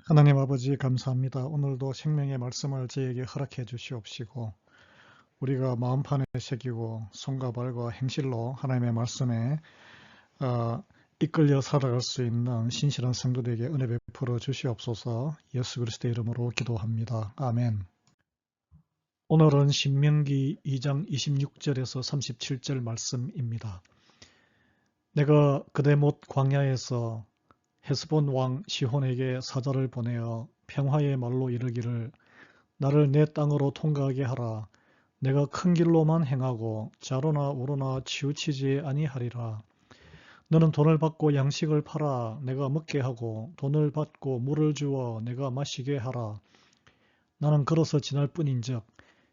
하나님 아버지 감사합니다. 오늘도 생명의 말씀을 저에게 허락해 주시옵시고 우리가 마음판에 새기고 손과 발과 행실로 하나님의 말씀에 이끌려 살아갈 수 있는 신실한 성도들에게 은혜 베풀어 주시옵소서. 예수 그리스도의 이름으로 기도합니다. 아멘. 오늘은 신명기 2장 26절에서 37절 말씀입니다. 내가 그대못 광야에서 헤스본 왕 시혼에게 사자를 보내어 평화의 말로 이르기를 나를 내 땅으로 통과하게 하라. 내가 큰 길로만 행하고 좌로나 우로나 치우치지 아니하리라. 너는 돈을 받고 양식을 팔아 내가 먹게 하고 돈을 받고 물을 주어 내가 마시게 하라. 나는 걸어서 지날 뿐인즉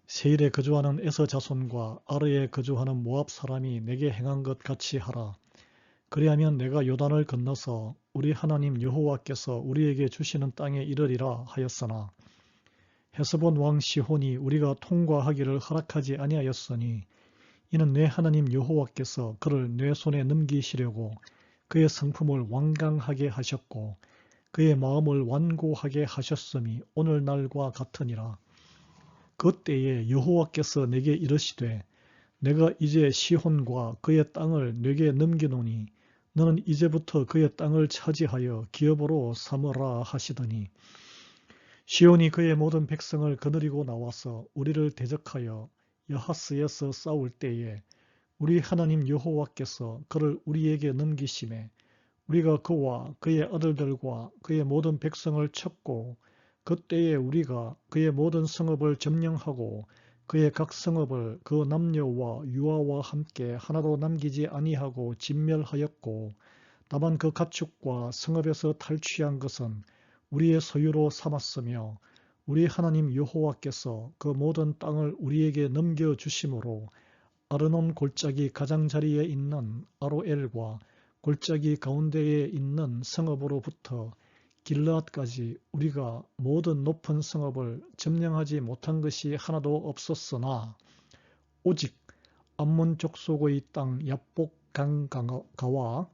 세일에 거주하는 에서 자손과 아르에 거주하는 모압 사람이 내게 행한 것 같이 하라. 그리하면 내가 요단을 건너서 우리 하나님 여호와께서 우리에게 주시는 땅에 이르리라 하였으나 헤스본 왕 시혼이 우리가 통과하기를 허락하지 아니하였으니 이는 내 하나님 여호와께서 그를 내 손에 넘기시려고 그의 성품을 완강하게 하셨고 그의 마음을 완고하게 하셨음이 오늘날과 같으니라. 그때에 여호와께서 내게 이르시되 내가 이제 시혼과 그의 땅을 내게 넘기노니 너는 이제부터 그의 땅을 차지하여 기업으로 삼으라 하시더니 시온이 그의 모든 백성을 거느리고 나와서 우리를 대적하여 여하스에서 싸울 때에 우리 하나님 여호와께서 그를 우리에게 넘기심에 우리가 그와 그의 아들들과 그의 모든 백성을 쳤고 그때에 우리가 그의 모든 성읍을 점령하고 그의 각 성읍을 그 남녀와 유아와 함께 하나도 남기지 아니하고 진멸하였고 다만 그 가축과 성읍에서 탈취한 것은 우리의 소유로 삼았으며 우리 하나님 여호와께서 그 모든 땅을 우리에게 넘겨주심으로 아르논 골짜기 가장자리에 있는 아로엘과 골짜기 가운데에 있는 성읍으로부터 길르앗까지 우리가 모든 높은 성읍을 점령하지 못한 것이 하나도 없었으나 오직 암몬 족속의 땅 야복 강가와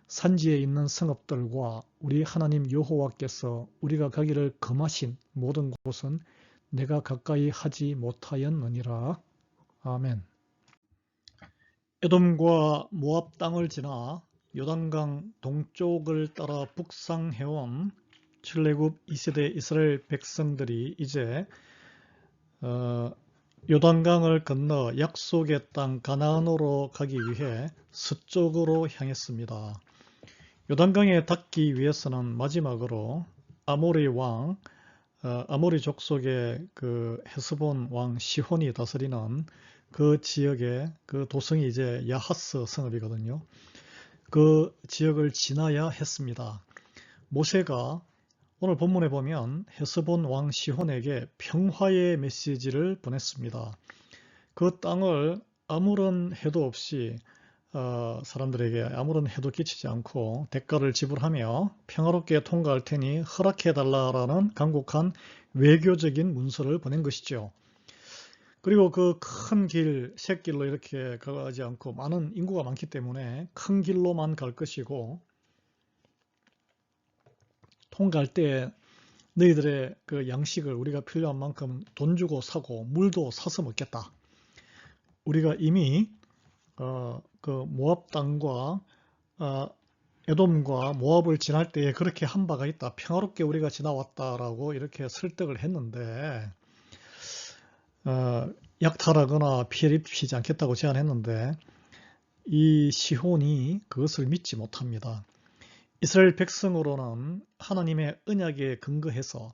산지에 있는 성읍들과 우리 하나님 여호와께서 우리가 가기를 금하신 모든 곳은 내가 가까이 하지 못하였느니라. 아멘. 에돔과 모압 땅을 지나 요단강 동쪽을 따라 북상해온 출애굽 2세대 이스라엘 백성들이 이제 요단강을 건너 약속의 땅 가나안으로 가기 위해 서쪽으로 향했습니다. 요단강에 닿기 위해서는 마지막으로 아모리 족속의 그 헤스본 왕 시혼이 다스리는 그 지역의 그 도성이 이제 야하스 성읍이거든요. 그 지역을 지나야 했습니다. 모세가 오늘 본문에 보면 헤스본 왕 시혼에게 평화의 메시지를 보냈습니다. 그 땅을 아무런 해도 없이 사람들에게 아무런 해도 끼치지 않고 대가를 지불하며 평화롭게 통과할 테니 허락해달라라는 간곡한 외교적인 문서를 보낸 것이죠. 그리고 그 큰 길, 샛길로 이렇게 가지 않고 많은 인구가 많기 때문에 큰 길로만 갈 것이고 통과할 때 너희들의 그 양식을 우리가 필요한 만큼 돈 주고 사고 물도 사서 먹겠다. 우리가 이미 그 모압 땅과 에돔과 모압을 지날 때에 그렇게 한 바가 있다. 평화롭게 우리가 지나왔다라고 이렇게 설득을 했는데 약탈하거나 피해를 입히지 않겠다고 제안했는데 이 시혼이 그것을 믿지 못합니다. 이스라엘 백성으로는 하나님의 언약에 근거해서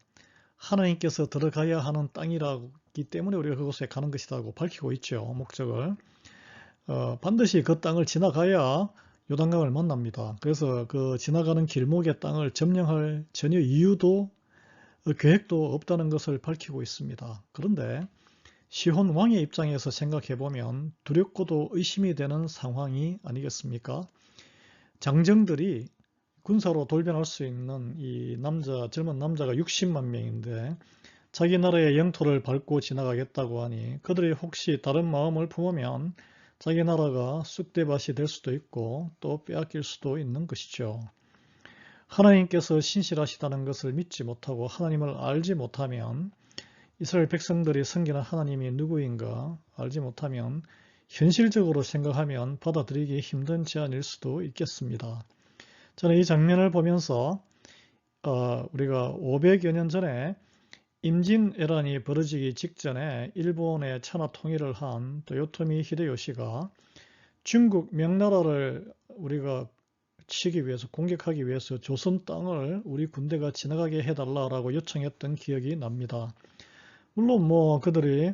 하나님께서 들어가야 하는 땅이라기 때문에 우리가 그곳에 가는 것이라고 밝히고 있죠. 목적을. 반드시 그 땅을 지나가야 요단강을 만납니다. 그래서 그 지나가는 길목의 땅을 점령할 전혀 이유도 계획도 없다는 것을 밝히고 있습니다. 그런데 시혼 왕의 입장에서 생각해 보면 두렵고도 의심이 되는 상황이 아니겠습니까? 장정들이 군사로 돌변할 수 있는 이 젊은 남자가 60만 명인데 자기 나라의 영토를 밟고 지나가겠다고 하니 그들이 혹시 다른 마음을 품으면 자기 나라가 쑥대밭이 될 수도 있고 또 빼앗길 수도 있는 것이죠. 하나님께서 신실하시다는 것을 믿지 못하고 하나님을 알지 못하면, 이스라엘 백성들이 섬기는 하나님이 누구인가 알지 못하면 현실적으로 생각하면 받아들이기 힘든 제안일 수도 있겠습니다. 저는 이 장면을 보면서 우리가 500여 년 전에 임진왜란이 벌어지기 직전에 일본의 천하 통일을 한 도요토미 히데요시가 중국 명나라를 우리가 치기 위해서, 공격하기 위해서 조선 땅을 우리 군대가 지나가게 해달라고 요청했던 기억이 납니다. 물론 뭐 그들이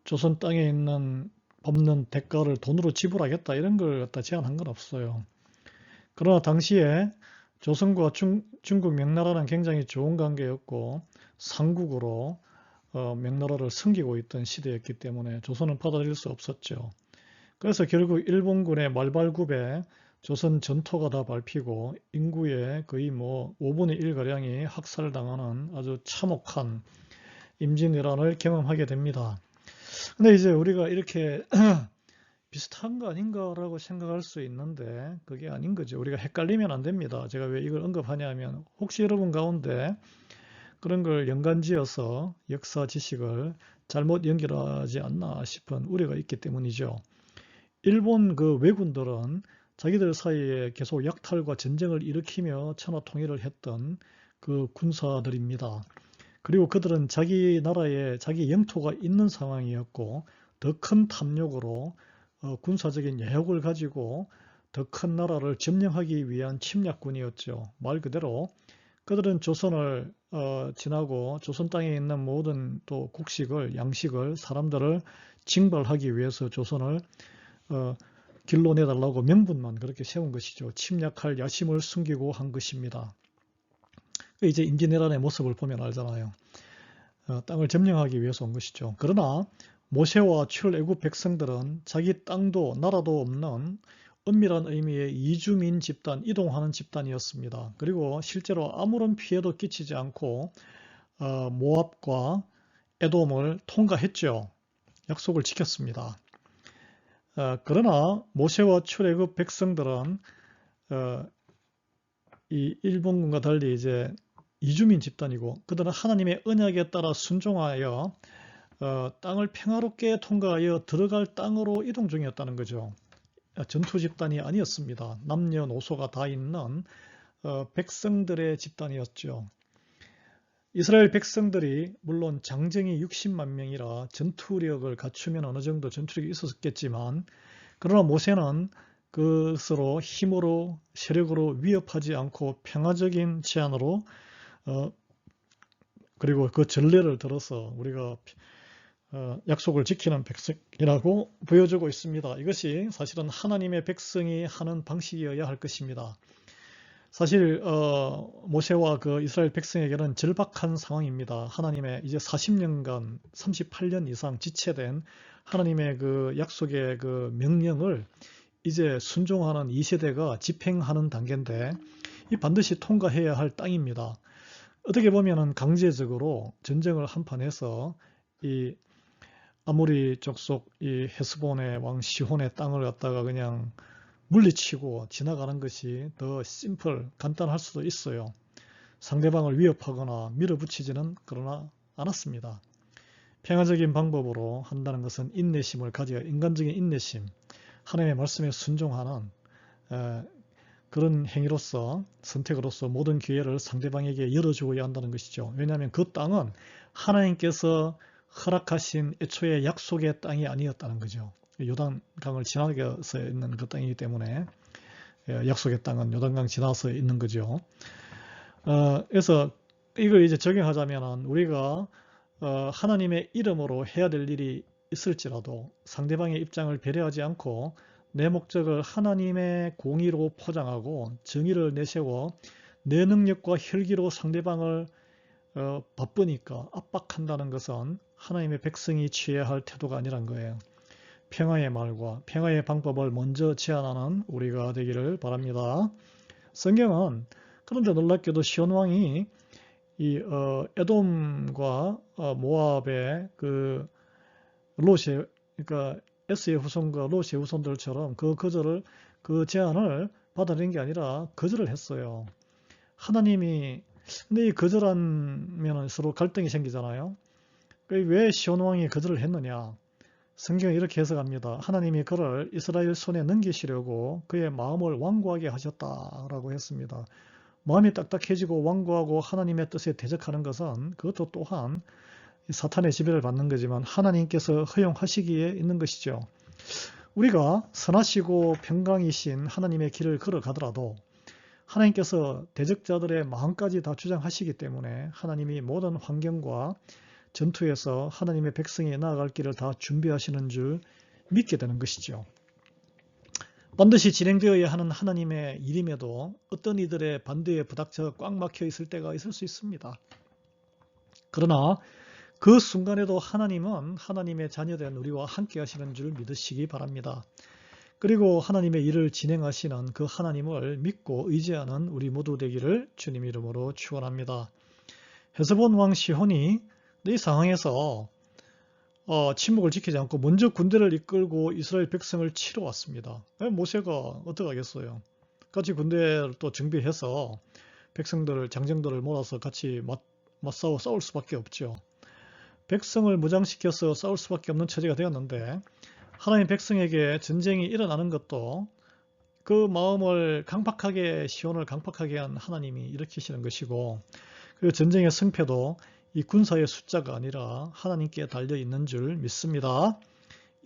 조선 땅에 있는 법는 대가를 돈으로 지불하겠다 이런 걸 갖다 제안한 건 없어요. 그러나 당시에 조선과 중국 명나라는 굉장히 좋은 관계였고 상국으로 명나라를 섬기고 있던 시대였기 때문에 조선은 받아들일 수 없었죠. 그래서 결국 일본군의 말발굽에 조선 전토가 다 밟히고 인구의 거의 뭐 5분의 1가량이 학살당하는 아주 참혹한 임진왜란을 경험하게 됩니다. 근데 이제 우리가 이렇게 비슷한 거 아닌가라고 생각할 수 있는데 그게 아닌 거죠. 우리가 헷갈리면 안 됩니다. 제가 왜 이걸 언급하냐면 혹시 여러분 가운데 그런 걸 연관지어서 역사 지식을 잘못 연결하지 않나 싶은 우려가 있기 때문이죠. 일본 그 왜군들은 자기들 사이에 계속 약탈과 전쟁을 일으키며 천하 통일을 했던 그 군사들입니다. 그리고 그들은 자기 나라에 자기 영토가 있는 상황이었고 더 큰 탐욕으로 군사적인 여욕을 가지고 더 큰 나라를 점령하기 위한 침략군이었죠. 말 그대로 그들은 조선을 지나고 조선 땅에 있는 모든 또 국식을, 양식을, 사람들을 징발하기 위해서 조선을 길로 내달라고 명분만 그렇게 세운 것이죠. 침략할 야심을 숨기고 한 것입니다. 이제 임진왜란의 모습을 보면 알잖아요. 땅을 점령하기 위해서 온 것이죠. 그러나 모세와 출애굽 백성들은 자기 땅도 나라도 없는 엄밀한 의미의 이주민 집단, 이동하는 집단이었습니다. 그리고 실제로 아무런 피해도 끼치지 않고 모압과 에돔을 통과했죠. 약속을 지켰습니다. 그러나 모세와 출애굽 백성들은 이 일본군과 달리 이제 이주민 집단이고 그들은 하나님의 언약에 따라 순종하여 땅을 평화롭게 통과하여 들어갈 땅으로 이동 중이었다는 거죠. 전투 집단이 아니었습니다. 남녀노소가 다 있는 백성들의 집단이었죠. 이스라엘 백성들이 물론 장정이 60만 명이라 전투력을 갖추면 어느 정도 전투력이 있었겠지만 그러나 모세는 그것으로 힘으로 세력으로 위협하지 않고 평화적인 제안으로 그리고 그 전례를 들어서 우리가 약속을 지키는 백성이라고 보여주고 있습니다. 이것이 사실은 하나님의 백성이 하는 방식이어야 할 것입니다. 사실 모세와 그 이스라엘 백성에게는 절박한 상황입니다. 하나님의 이제 40년간 38년 이상 지체된 하나님의 그 약속의 그 명령을 이제 순종하는 2세대가 집행하는 단계인데 이 반드시 통과해야 할 땅입니다. 어떻게 보면은 강제적으로 전쟁을 한판해서 이 아모리 족속 이 헤스본의 왕 시혼의 땅을 갖다가 그냥 물리치고 지나가는 것이 더 간단할 수도 있어요. 상대방을 위협하거나 밀어붙이지는 그러나 않았습니다. 평화적인 방법으로 한다는 것은 인내심을 가져야 인간적인 인내심, 하나님의 말씀에 순종하는 그런 행위로서 선택으로서 모든 기회를 상대방에게 열어주어야 한다는 것이죠. 왜냐하면 그 땅은 하나님께서 허락하신 애초에 약속의 땅이 아니었다는 거죠. 요단강을 지나서 있는 그 땅이기 때문에 약속의 땅은 요단강 지나서 있는 거죠. 그래서 이걸 이제 적용하자면 우리가 하나님의 이름으로 해야 될 일이 있을지라도 상대방의 입장을 배려하지 않고 내 목적을 하나님의 공의로 포장하고 정의를 내세워 내 능력과 혈기로 상대방을 바쁘니까 압박한다는 것은 하나님의 백성이 취해야 할 태도가 아니란 거예요. 평화의 말과 평화의 방법을 먼저 제안하는 우리가 되기를 바랍니다. 성경은 그런데 놀랍게도 시온 왕이 이 에돔과 모압의 그 롯의 그러니까 에스의 후손과 롯의 후손들처럼 그 제안을 받아들인 게 아니라 거절을 했어요. 하나님이 근데 이 거절하면 서로 갈등이 생기잖아요. 왜 시온 왕이 거절을 했느냐? 성경이 이렇게 해석합니다. 하나님이 그를 이스라엘 손에 넘기시려고 그의 마음을 완고하게 하셨다라고 했습니다. 마음이 딱딱해지고 완고하고 하나님의 뜻에 대적하는 것은 그것도 또한 사탄의 지배를 받는 거지만 하나님께서 허용하시기에 있는 것이죠. 우리가 선하시고 평강이신 하나님의 길을 걸어가더라도 하나님께서 대적자들의 마음까지 다 주장하시기 때문에 하나님이 모든 환경과 전투에서 하나님의 백성이 나아갈 길을 다 준비하시는 줄 믿게 되는 것이죠. 반드시 진행되어야 하는 하나님의 일임에도 어떤 이들의 반대에 부닥쳐 꽉 막혀 있을 때가 있을 수 있습니다. 그러나 그 순간에도 하나님은 하나님의 자녀된 우리와 함께 하시는 줄 믿으시기 바랍니다. 그리고 하나님의 일을 진행하시는 그 하나님을 믿고 의지하는 우리 모두 되기를 주님 이름으로 축원합니다. 헤스본 왕 시혼이 이 상황에서 침묵을 지키지 않고 먼저 군대를 이끌고 이스라엘 백성을 치러 왔습니다. 모세가 어떻게 하겠어요? 같이 군대를 또 정비해서 백성들을 장정들을 몰아서 같이 싸울 수밖에 없죠. 백성을 무장시켜서 싸울 수밖에 없는 처지가 되었는데 하나님 백성에게 전쟁이 일어나는 것도 그 마음을 강팍하게 시온을 강팍하게 한 하나님이 일으키시는 것이고 그리고 전쟁의 승패도 이 군사의 숫자가 아니라 하나님께 달려있는 줄 믿습니다.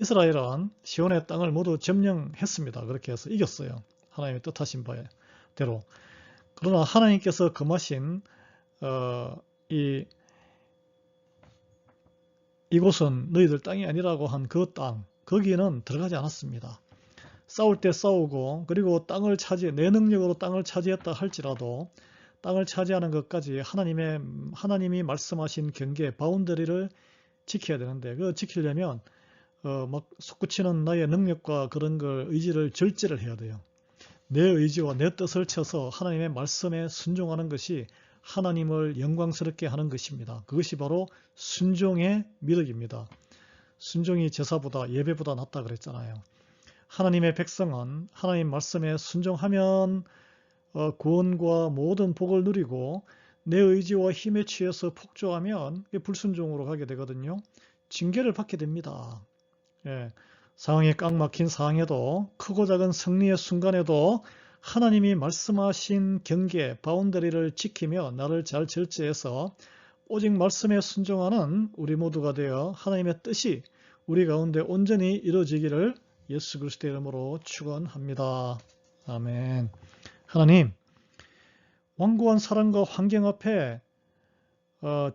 이스라엘은 시온의 땅을 모두 점령했습니다. 그렇게 해서 이겼어요. 하나님의 뜻하신 바대로. 그러나 하나님께서 금하신 이곳은 너희들 땅이 아니라고 한 그 땅, 거기는 들어가지 않았습니다. 싸울 때 싸우고 그리고 내 능력으로 땅을 차지했다 할지라도 땅을 차지하는 것까지 하나님이 말씀하신 경계, 바운더리를 지켜야 되는데 그 지키려면 막 솟구치는 나의 능력과 그런 걸 의지를 절제를 해야 돼요. 내 의지와 내 뜻을 쳐서 하나님의 말씀에 순종하는 것이 하나님을 영광스럽게 하는 것입니다. 그것이 바로 순종의 미덕입니다. 순종이 제사보다 예배보다 낫다 그랬잖아요. 하나님의 백성은 하나님 말씀에 순종하면 구원과 모든 복을 누리고 내 의지와 힘에 취해서 폭주하면 불순종으로 가게 되거든요. 징계를 받게 됩니다. 상황이 꽉 막힌 상황에도 크고 작은 승리의 순간에도 하나님이 말씀하신 경계, 바운더리를 지키며 나를 잘 절제해서 오직 말씀에 순종하는 우리 모두가 되어 하나님의 뜻이 우리 가운데 온전히 이루어지기를 예수 그리스도의 이름으로 축원합니다. 아멘. 하나님, 완고한 사랑과 환경 앞에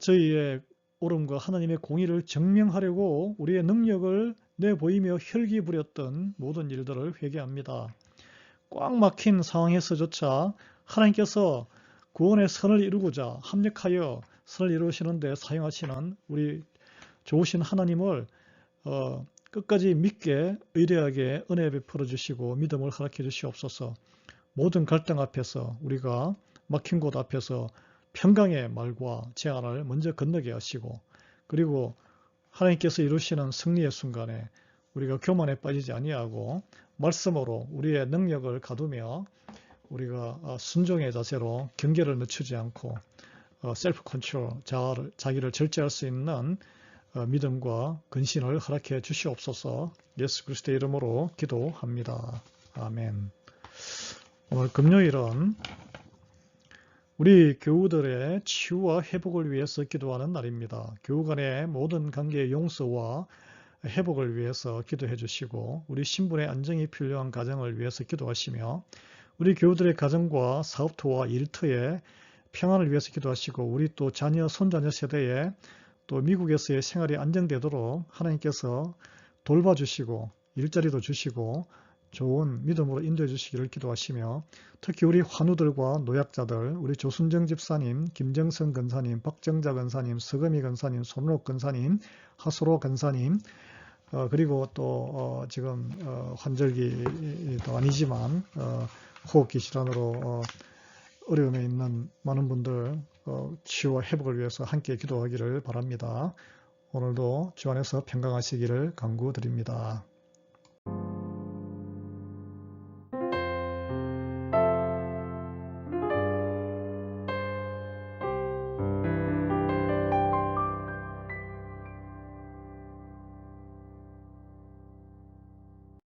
저희의 옳음과 하나님의 공의를 증명하려고 우리의 능력을 내보이며 혈기 부렸던 모든 일들을 회개합니다. 꽉 막힌 상황에서조차 하나님께서 구원의 선을 이루고자 합력하여 선을 이루시는 데 사용하시는 우리 좋으신 하나님을 끝까지 믿게 의뢰하게 은혜 베풀어 주시고 믿음을 허락해 주시옵소서. 모든 갈등 앞에서 우리가 막힌 곳 앞에서 평강의 말과 재앙을 먼저 건너게 하시고 그리고 하나님께서 이루시는 승리의 순간에 우리가 교만에 빠지지 아니하고 말씀으로 우리의 능력을 가두며 우리가 순종의 자세로 경계를 늦추지 않고 셀프 컨트롤, 자기를 절제할 수 있는 믿음과 근신을 허락해 주시옵소서. 예수 그리스도의 이름으로 기도합니다. 아멘. 오늘 금요일은 우리 교우들의 치유와 회복을 위해서 기도하는 날입니다. 교우 간의 모든 관계의 용서와 회복을 위해서 기도해 주시고 우리 신분의 안정이 필요한 가정을 위해서 기도하시며 우리 교우들의 가정과 사업터와 일터의 평안을 위해서 기도하시고 우리 또 자녀, 손자녀 세대에 또 미국에서의 생활이 안정되도록 하나님께서 돌봐주시고 일자리도 주시고 좋은 믿음으로 인도해 주시기를 기도하시며 특히 우리 환우들과 노약자들, 우리 조순정 집사님, 김정선 근사님, 박정자 근사님, 서금희 근사님, 손록 근사님, 하수로 근사님 그리고 또 지금 환절기도 아니지만 호흡기 질환으로 어려움에 있는 많은 분들 치유와 회복을 위해서 함께 기도하기를 바랍니다. 오늘도 주 안에서 평강하시기를 간구드립니다.